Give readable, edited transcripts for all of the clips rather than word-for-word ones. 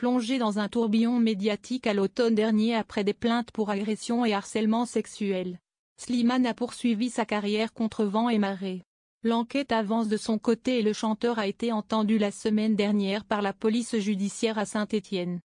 plongé dans un tourbillon médiatique à l'automne dernier après des plaintes pour agression et harcèlement sexuel. Slimane a poursuivi sa carrière contre vent et marée. L'enquête avance de son côté et le chanteur a été entendu la semaine dernière par la police judiciaire à Saint-Étienne.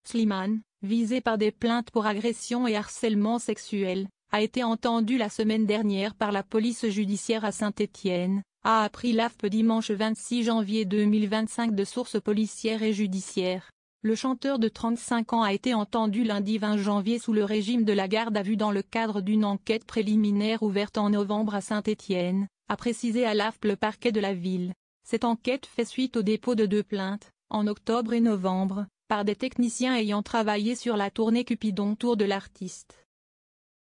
Slimane, visé par des plaintes pour agression et harcèlement sexuel, a été entendu la semaine dernière par la police judiciaire à Saint-Étienne, a appris l'AFP dimanche 26 janvier 2025 de sources policières et judiciaires. Le chanteur de 35 ans a été entendu lundi 20 janvier sous le régime de la garde à vue dans le cadre d'une enquête préliminaire ouverte en novembre à Saint-Étienne, a précisé à l'AFP le parquet de la ville. Cette enquête fait suite au dépôt de 2 plaintes, en octobre et novembre, par des techniciens ayant travaillé sur la tournée Cupidon Tour de l'artiste.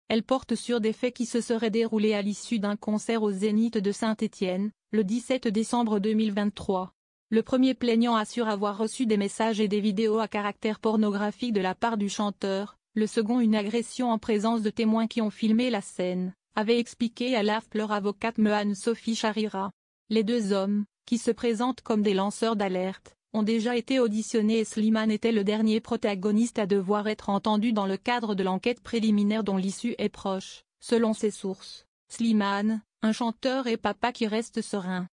Elle porte sur des faits qui se seraient déroulés à l'issue d'un concert au Zénith de Saint-Étienne, le 17 décembre 2023. Le premier plaignant assure avoir reçu des messages et des vidéos à caractère pornographique de la part du chanteur, le second une agression en présence de témoins qui ont filmé la scène, avait expliqué à l'AFP leur avocate Mehan Sophie Charira. Les 2 hommes, qui se présentent comme des lanceurs d'alerte, ont déjà été auditionnés et Slimane était le dernier protagoniste à devoir être entendu dans le cadre de l'enquête préliminaire dont l'issue est proche, selon ses sources. Slimane, un chanteur et papa qui reste serein.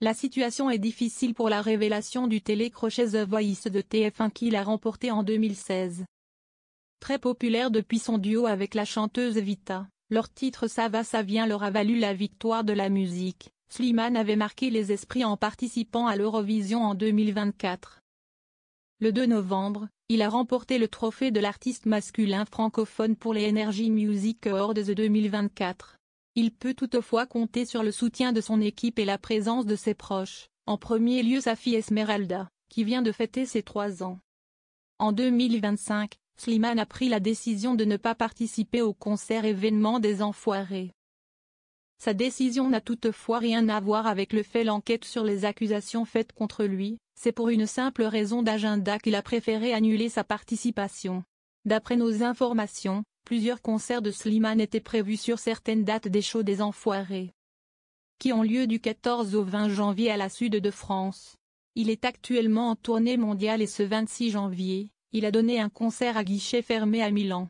La situation est difficile pour la révélation du télécrochet The Voice de TF1 qu'il a remporté en 2016. Très populaire depuis son duo avec la chanteuse Vita, leur titre Ça va ça vient leur a valu la victoire de la musique. Slimane avait marqué les esprits en participant à l'Eurovision en 2024. Le 2 novembre, il a remporté le trophée de l'artiste masculin francophone pour les Energy Music Awards 2024. Il peut toutefois compter sur le soutien de son équipe et la présence de ses proches, en premier lieu sa fille Esmeralda, qui vient de fêter ses 3 ans. En 2025, Slimane a pris la décision de ne pas participer au concert événement des Enfoirés. Sa décision n'a toutefois rien à voir avec le fait l'enquête sur les accusations faites contre lui, c'est pour une simple raison d'agenda qu'il a préféré annuler sa participation. D'après nos informations, plusieurs concerts de Slimane étaient prévus sur certaines dates des shows des Enfoirés, qui ont lieu du 14 au 20 janvier à la Sud de France. Il est actuellement en tournée mondiale et ce 26 janvier, il a donné un concert à guichet fermé à Milan.